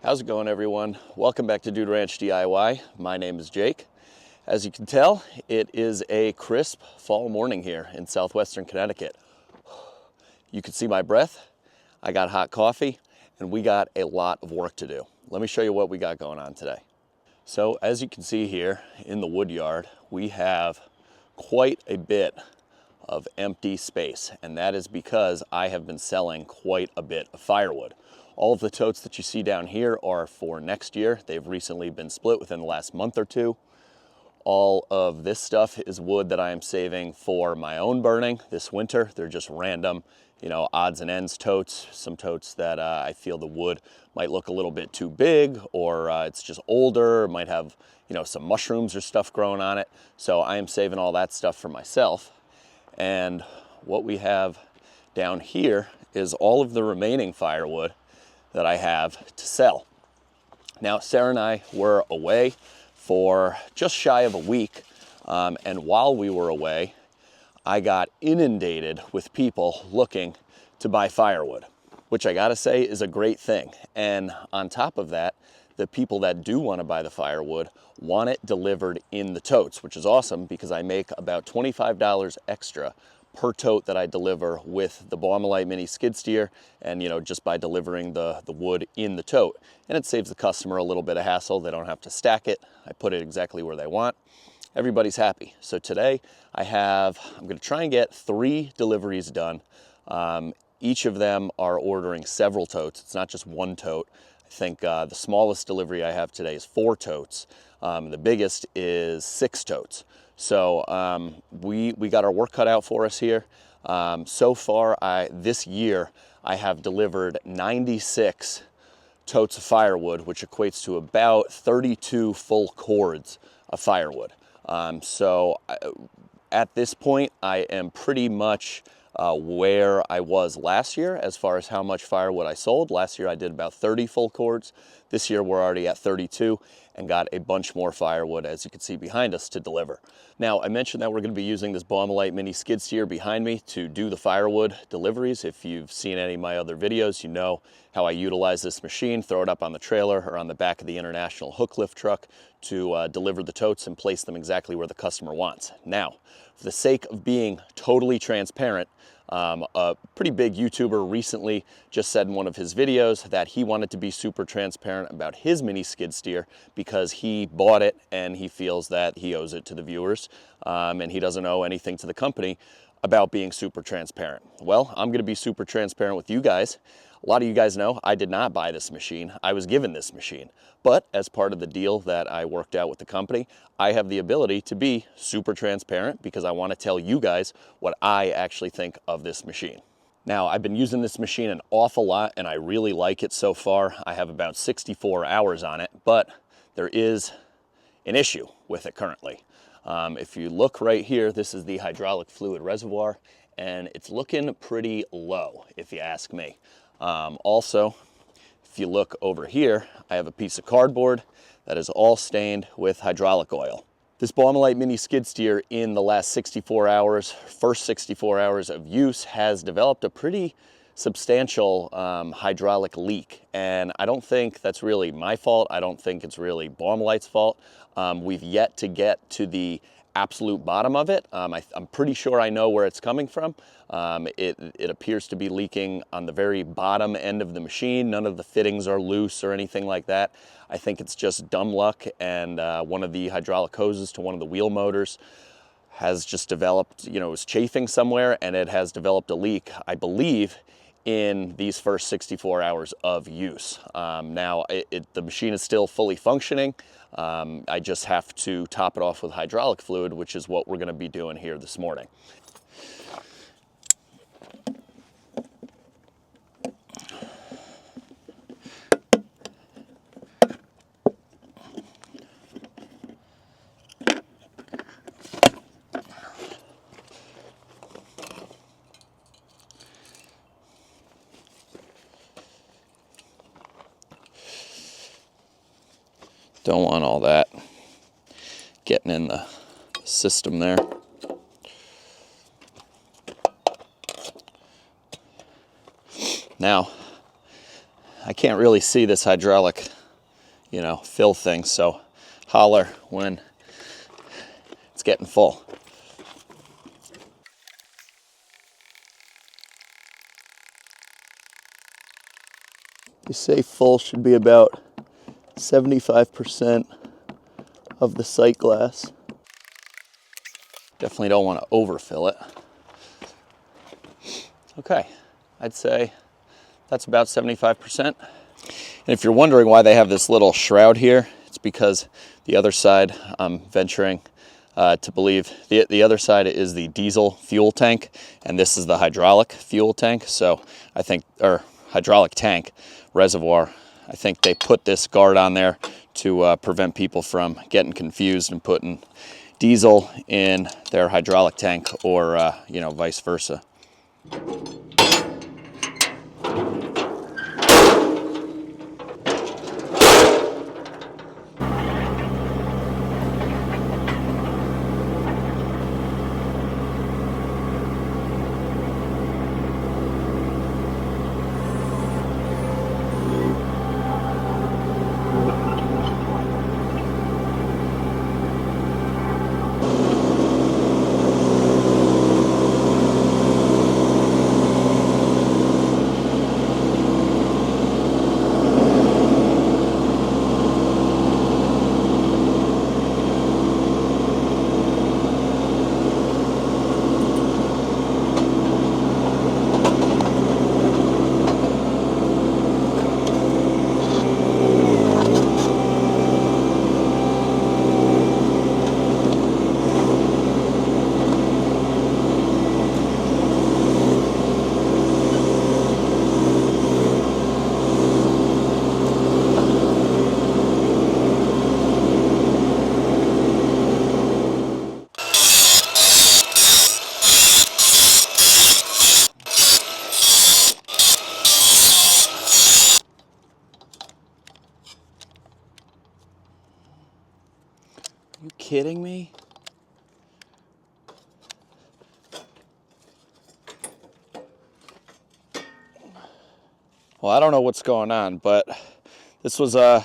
How's it going, everyone? Welcome back to Dude Ranch DIY. My name is Jake. As you can tell, it is a crisp fall morning here in southwestern Connecticut. You can see my breath. I got hot coffee, and we got a lot of work to do. Let me show you what we got going on today. So as you can see here in the wood yard, we have quite a bit of empty space, and that is because I have been selling quite a bit of firewood. All of the totes that you see down here are for next year. They've recently been split within the last month or two. All of this stuff is wood that I am saving for my own burning this winter. They're just random, odds and ends totes, some totes that I feel the wood might look a little bit too big, or it's just older, might have, some mushrooms or stuff growing on it. So I am saving all that stuff for myself. And what we have down here is all of the remaining firewood that I have to sell. Now, Sarah and I were away for just shy of a week, and while we were away, I got inundated with people looking to buy firewood, which I gotta say is a great thing. And on top of that, the people that do want to buy the firewood want it delivered in the totes, which is awesome because I make about $25 extra per tote that I deliver with the Baumalight mini skid steer, and just by delivering the wood in the tote. And it saves the customer a little bit of hassle. They don't have to stack it. I put it exactly where they want. Everybody's happy. So today I'm gonna try and get 3 deliveries done. Each of them are ordering several totes. It's not just one tote. I think the smallest delivery I have today is 4 totes. The biggest is 6 totes. So we got our work cut out for us here. So far, this year, I have delivered 96 totes of firewood, which equates to about 32 full cords of firewood. So at this point, I am pretty much where I was last year as far as how much firewood I sold. Last year I did about 30 full cords. This year we're already at 32 and got a bunch more firewood, as you can see behind us, to deliver. Now, I mentioned that we're going to be using this Baumalight mini skid steer behind me to do the firewood deliveries. If you've seen any of my other videos, you know how I utilize this machine, throw it up on the trailer or on the back of the International hook lift truck to deliver the totes and place them exactly where the customer wants. Now, for the sake of being totally transparent, a pretty big YouTuber recently just said in one of his videos that he wanted to be super transparent about his mini skid steer because he bought it and he feels that he owes it to the viewers, and he doesn't owe anything to the company about being super transparent. Well, I'm gonna be super transparent with you guys. A lot of you guys know I did not buy this machine. I was given this machine. But as part of the deal that I worked out with the company, I have the ability to be super transparent because I want to tell you guys what I actually think of this machine. Now, I've been using this machine an awful lot and I really like it so far. I have about 64 hours on it, but there is an issue with it currently. If you look right here, this is the hydraulic fluid reservoir, and it's looking pretty low, if you ask me. Also, if you look over here, I have a piece of cardboard that is all stained with hydraulic oil. This Baumalight mini skid steer in the last 64 hours, first 64 hours of use, has developed a pretty substantial hydraulic leak. And I don't think that's really my fault. I don't think it's really Baumalight's fault. We've yet to get to the absolute bottom of it. I'm pretty sure I know where it's coming from. It appears to be leaking on the very bottom end of the machine. None of the fittings are loose or anything like that. I think it's just dumb luck, and one of the hydraulic hoses to one of the wheel motors has just developed, is chafing somewhere, and it has developed a leak, I believe, in these first 64 hours of use. Now, the machine is still fully functioning. I just have to top it off with hydraulic fluid, which is what we're going to be doing here this morning. Don't want all that getting in the system there. Now, I can't really see this hydraulic, fill thing, so holler when it's getting full. You say full should be about 75% of the sight glass. Definitely don't want to overfill it. Okay, I'd say that's about 75%. And if you're wondering why they have this little shroud here, it's because the other side, I'm venturing to believe, the other side is the diesel fuel tank, and this is the hydraulic fuel tank. So I think, or hydraulic tank reservoir, I think they put this guard on there to prevent people from getting confused and putting diesel in their hydraulic tank, or vice versa. You kidding me? Well, I don't know what's going on, but this was a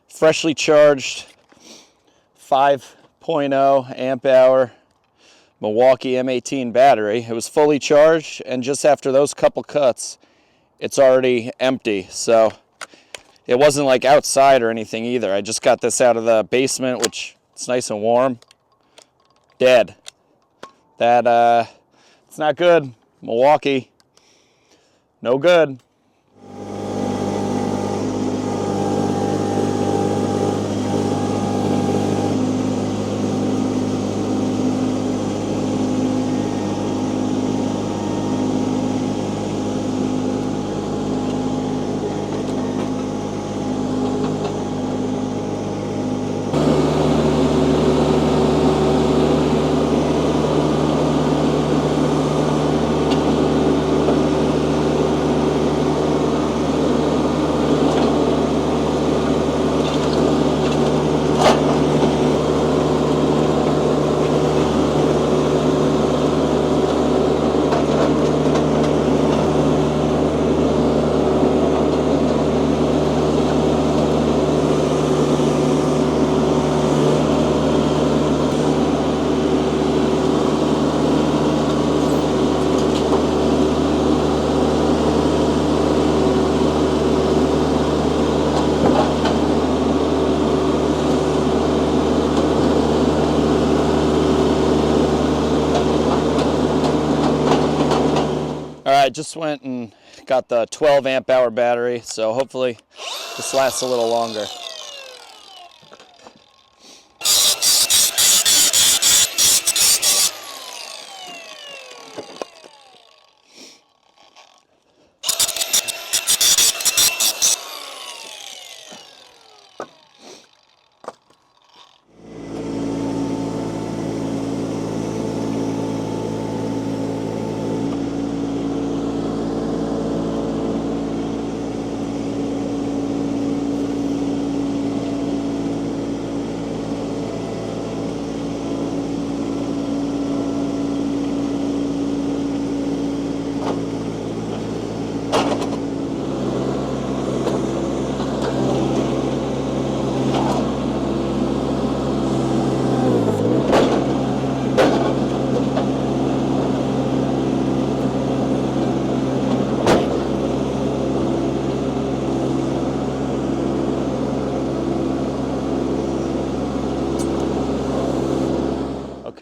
freshly charged 5.0 amp hour Milwaukee M18 battery. It was fully charged, and just after those couple cuts, it's already empty. So it wasn't like outside or anything either. I just got this out of the basement, which it's nice and warm. Dead. That, it's not good. Milwaukee, no good. I just went and got the 12 amp hour battery, so hopefully this lasts a little longer.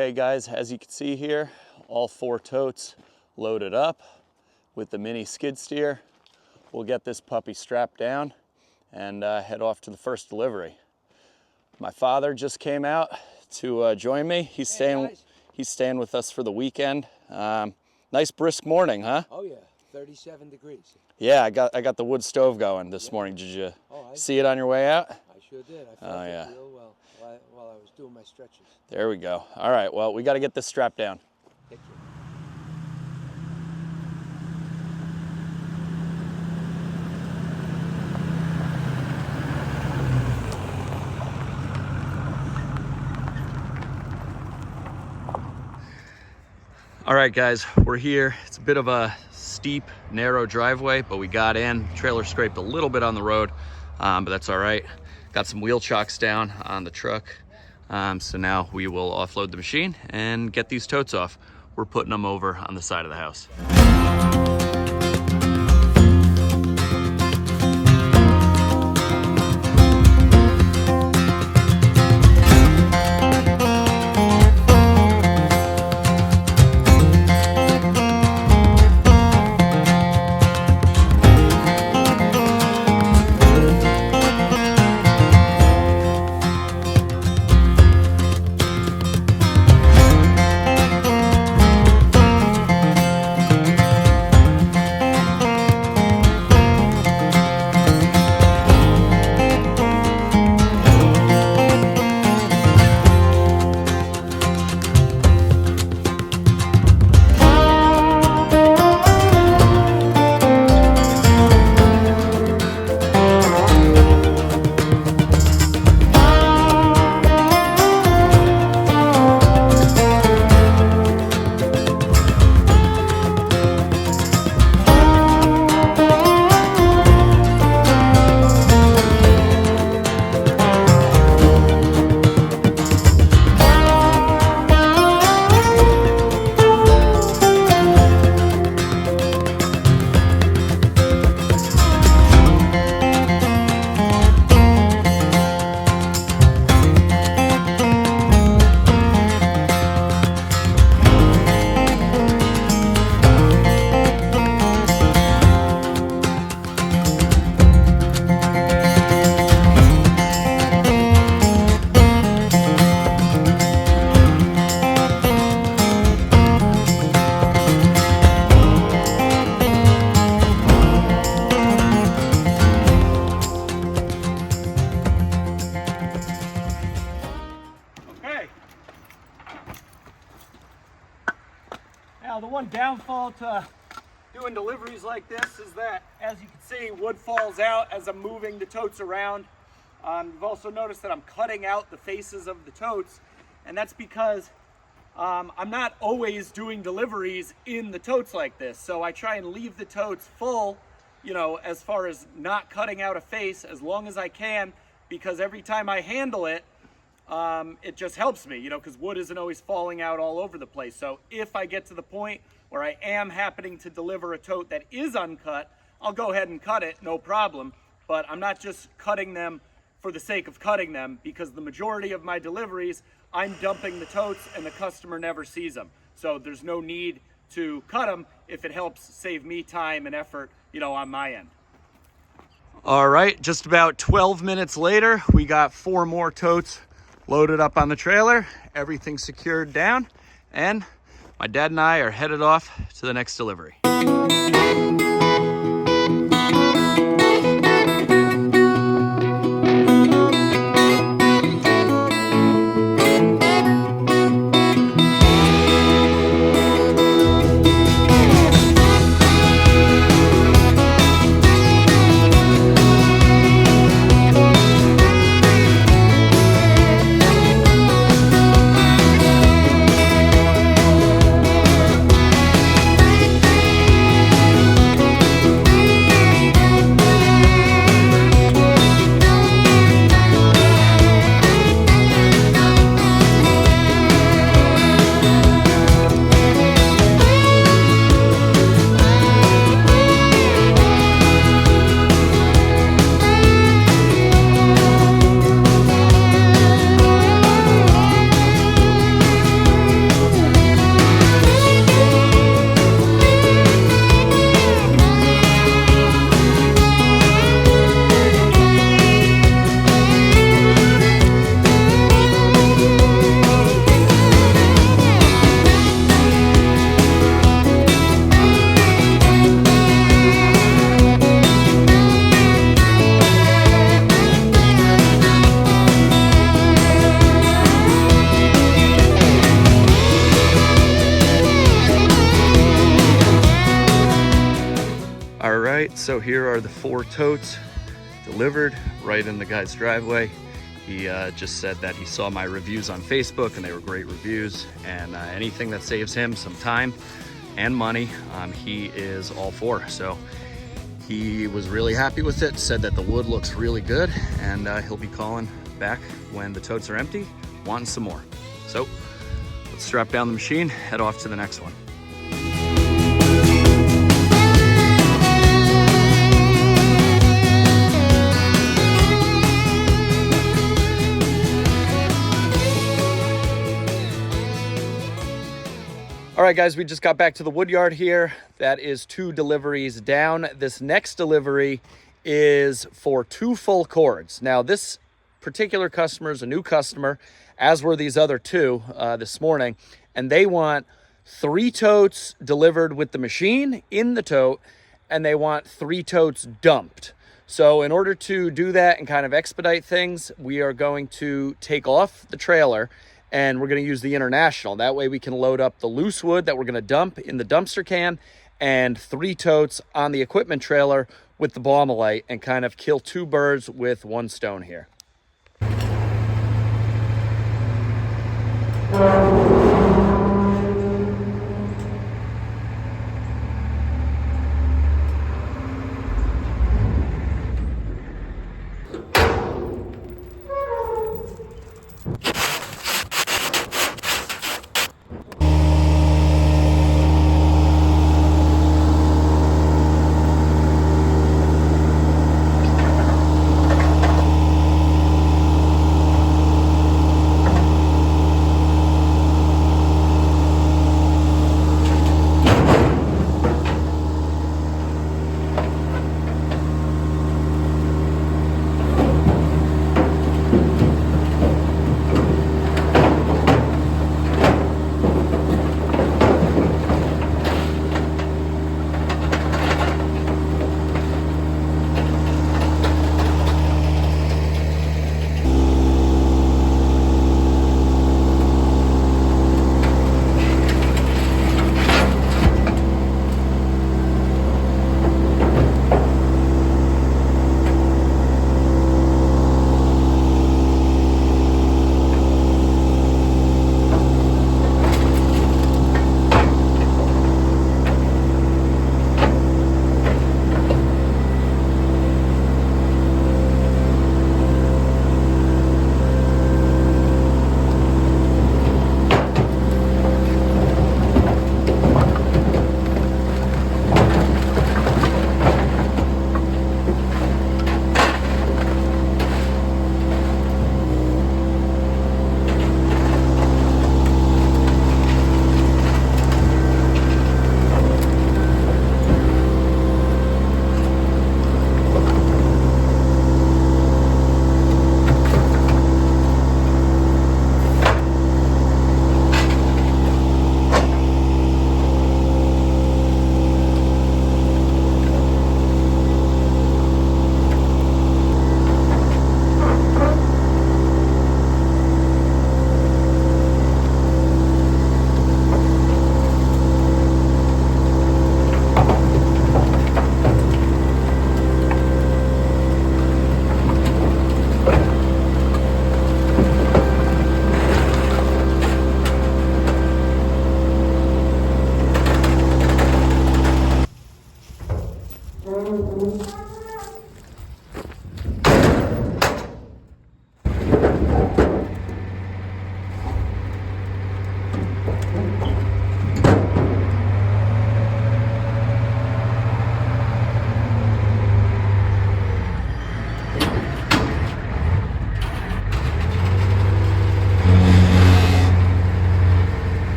Okay guys, as you can see here, all 4 totes loaded up with the mini skid steer. We'll get this puppy strapped down and head off to the first delivery. My father just came out to join me. He's staying with us for the weekend. Nice brisk morning, huh? Oh yeah, 37 degrees. Yeah, I got the wood stove going this morning. Did you see it on your way out? I sure did. I felt it real well while I was doing my stretches. There we go. All right, well, we got to get this strapped down. Thank you. All right, guys, we're here. It's a bit of a steep, narrow driveway, but we got in. Trailer scraped a little bit on the road, but that's all right. Got some wheel chocks down on the truck. So now we will offload the machine and get these totes off. We're putting them over on the side of the house. Now the one downfall to doing deliveries like this is that, as you can see, wood falls out as I'm moving the totes around. You've also noticed that I'm cutting out the faces of the totes, and that's because I'm not always doing deliveries in the totes like this. So I try and leave the totes full, you know, as far as not cutting out a face as long as I can, because every time I handle it, it just helps me, you know, because wood isn't always falling out all over the place. So if I get to the point where I am happening to deliver a tote that is uncut, I'll go ahead and cut it, no problem. But I'm not just cutting them for the sake of cutting them, because the majority of my deliveries, I'm dumping the totes and the customer never sees them. So there's no need to cut them if it helps save me time and effort, you know, on my end. All right, just about 12 minutes later, we got 4 more totes loaded up on the trailer, everything secured down, and my dad and I are headed off to the next delivery. So here are the 4 totes delivered right in the guy's driveway. He just said that he saw my reviews on Facebook and they were great reviews, and anything that saves him some time and money, he is all for. So he was really happy with it, said that the wood looks really good, and he'll be calling back when the totes are empty, wanting some more. So let's strap down the machine, head off to the next one. All right, guys, we just got back to the wood yard here. That is 2 deliveries down. This next delivery is for 2 full cords. Now, this particular customer is a new customer, as were these other 2 this morning, and they want 3 totes delivered with the machine in the tote, and they want 3 totes dumped. So in order to do that and kind of expedite things, we are going to take off the trailer and we're going to use the International. That way we can load up the loose wood that we're going to dump in the dumpster can and 3 totes on the equipment trailer with the Baumalight and kind of kill 2 birds with 1 stone here.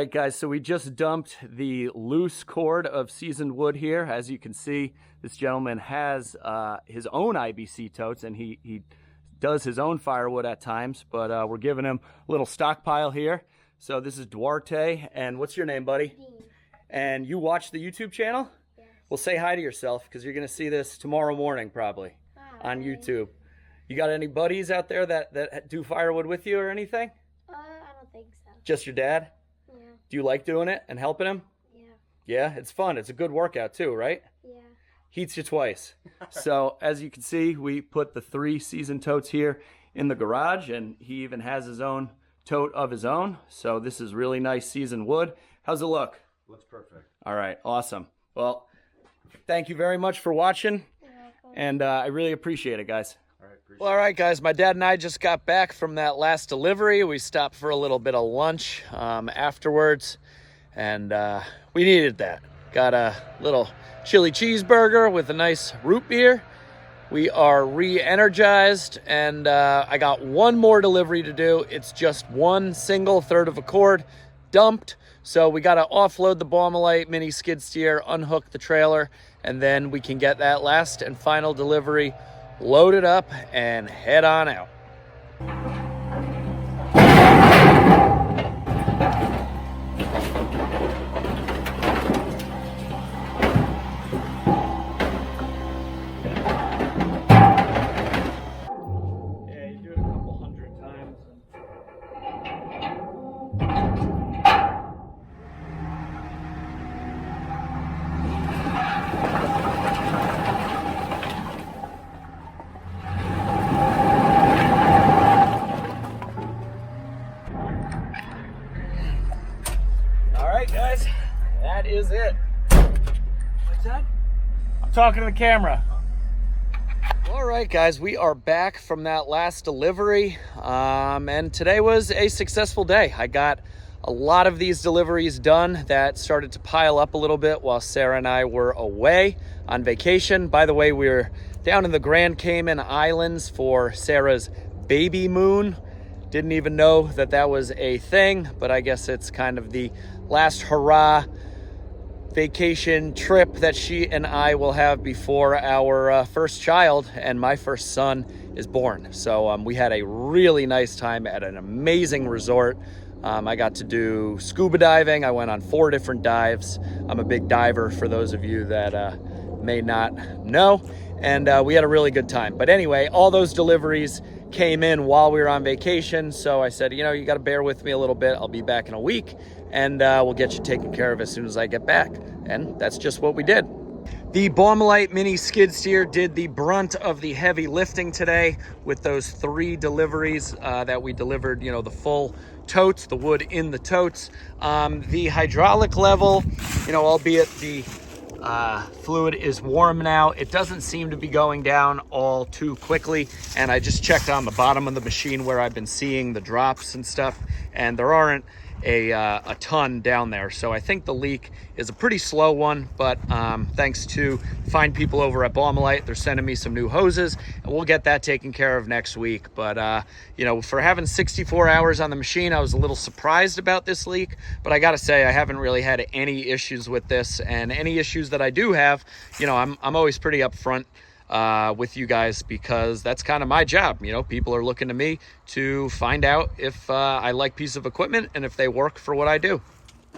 right, guys, so we just dumped the loose cord of seasoned wood here. As you can see, this gentleman has his own IBC totes, and he does his own firewood at times, but we're giving him a little stockpile here. So this is Duarte, and what's your name, buddy? Dean. And you watch the YouTube channel? Yes. Well, say hi to yourself, because you're going to see this tomorrow morning, probably, on YouTube. You got any buddies out there that do firewood with you or anything? I don't think so. Just your dad? Yeah. Do you like doing it and helping him? Yeah. Yeah, it's fun. It's a good workout too, right? Yeah. Heats you twice. So as you can see, we put the 3 seasoned totes here in the garage, and he even has his own tote of his own. So this is really nice seasoned wood. How's it look? Looks perfect. All right, awesome. Well, thank you very much for watching, and I really appreciate it, guys. Well, all right, guys, my dad and I just got back from that last delivery. We stopped for a little bit of lunch afterwards, and we needed that. Got a little chili cheeseburger with a nice root beer. We are re-energized, and I got one more delivery to do. It's just one single third of a cord dumped. So we got to offload the Baumalight mini skid steer, unhook the trailer, and then we can get that last and final delivery loaded up and head on out. Yeah, you do it a couple hundred times. Guys, that is it. What's that? I'm talking to the camera. All right, guys, we are back from that last delivery, and today was a successful day. I got a lot of these deliveries done that started to pile up a little bit while Sarah and I were away on vacation. By the way, we were down in the Grand Cayman Islands for Sarah's baby moon. Didn't even know that that was a thing, but I guess it's kind of the last hurrah vacation trip that she and I will have before our first child and my first son is born. So we had a really nice time at an amazing resort. I got to do scuba diving. I went on 4 different dives. I'm a big diver, for those of you that may not know. And we had a really good time. But anyway, all those deliveries came in while we were on vacation. So I said, you know, you got to bear with me a little bit. I'll be back in a week, and we'll get you taken care of as soon as I get back. And that's just what we did. The Baumalight mini skid steer did the brunt of the heavy lifting today with those 3 deliveries that we delivered, you know, the full totes, the wood in the totes. The hydraulic level, you know, albeit the fluid is warm now, it doesn't seem to be going down all too quickly. And I just checked on the bottom of the machine where I've been seeing the drops and stuff, and there aren't a ton down there. So I think the leak is a pretty slow one, but thanks to fine people over at Baumalight, they're sending me some new hoses, and we'll get that taken care of next week. But you know, for having 64 hours on the machine, I was a little surprised about this leak, but I gotta say I haven't really had any issues with this, and any issues that I do have, you know, I'm always pretty upfront with you guys, because that's kind of my job. You know, people are looking to me to find out if I like piece of equipment and if they work for what I do.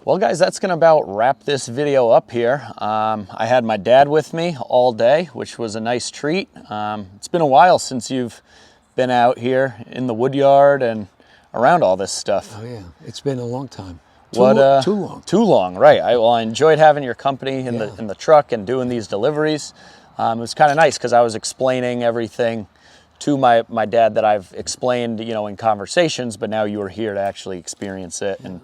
Well, guys, that's gonna about wrap this video up here. I had my dad with me all day, which was a nice treat. It's been a while since you've been out here in the wood yard and around all this stuff. Oh yeah, it's been a long time. Too long. Too long, right? I enjoyed having your company in the truck and doing these deliveries. It was kind of nice because I was explaining everything to my dad that I've explained, you know, in conversations, but now you were here to actually experience it and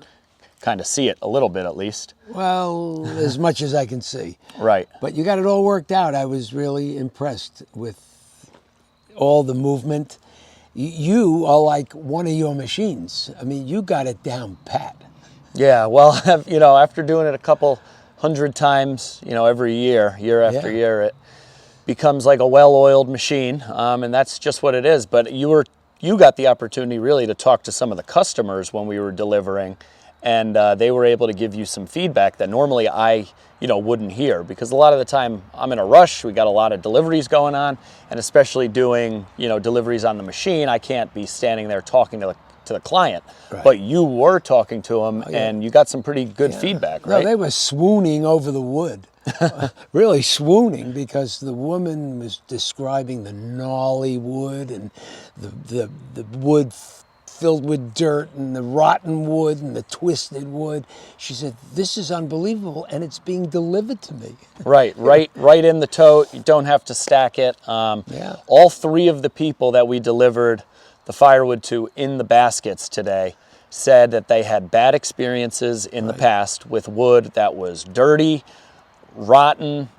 kind of see it a little bit, at least. Well, as much as I can see. Right. But you got it all worked out. I was really impressed with all the movement. You are like one of your machines. I mean, you got it down pat. Yeah, well, you know, after doing it a couple hundred times, you know, every year after year, it becomes like a well-oiled machine, and that's just what it is. But you got the opportunity really to talk to some of the customers when we were delivering, and they were able to give you some feedback that normally I wouldn't hear, because a lot of the time I'm in a rush. We got a lot of deliveries going on, and especially doing deliveries on the machine, I can't be standing there talking to the client. Right. But you were talking to them, and you got some pretty good feedback, right? No, they were swooning over the wood. Really swooning, because the woman was describing the gnarly wood and the wood filled with dirt and the rotten wood and the twisted wood. She said, "This is unbelievable, and it's being delivered to me." Right in the tote. You don't have to stack it. All 3 of the people that we delivered the firewood to in the baskets today said that they had bad experiences in the past with wood that was dirty, rotten,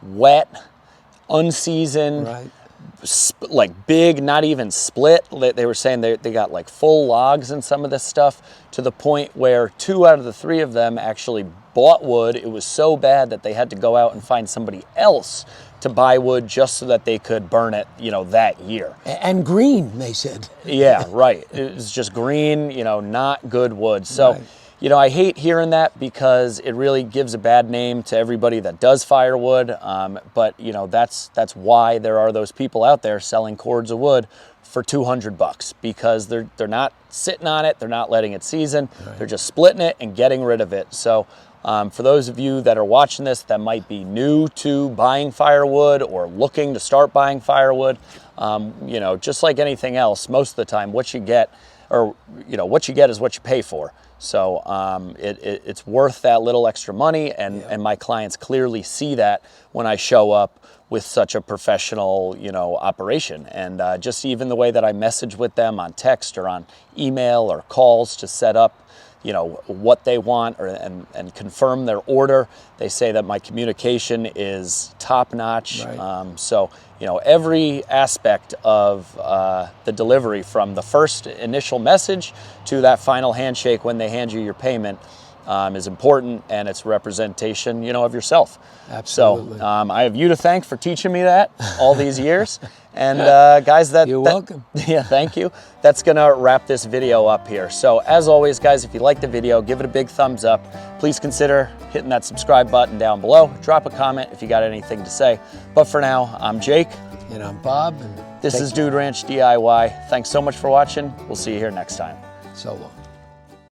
wet, unseasoned, like big, not even split. They were saying they got like full logs in some of this stuff, to the point where 2 out of the 3 of them actually bought wood. It was so bad that they had to go out and find somebody else to buy wood just so that they could burn it, that year. And green, they said. Yeah, right. It was just green, not good wood. So, I hate hearing that, because it really gives a bad name to everybody that does firewood. But that's why there are those people out there selling cords of wood for $200, because they're not sitting on it, they're not letting it season, they're just splitting it and getting rid of it. So for those of you that are watching this that might be new to buying firewood or looking to start buying firewood, just like anything else, most of the time what you get is what you pay for. So it's worth that little extra money, and my clients clearly see that when I show up with such a professional, operation. And just even the way that I message with them on text or on email or calls to set up what they want and confirm their order. They say that my communication is top notch. So every aspect of the delivery, from the first initial message to that final handshake when they hand you your payment, is important, and it's representation, of yourself. Absolutely. So I have you to thank for teaching me that all these years. And guys, you're welcome. Yeah, thank you. That's gonna wrap this video up here. So as always, guys, if you like the video, give it a big thumbs up. Please consider hitting that subscribe button down below. Drop a comment if you got anything to say. But for now, I'm Jake. And I'm Bob. And this is Dude Ranch DIY. Thanks so much for watching. We'll see you here next time. So long.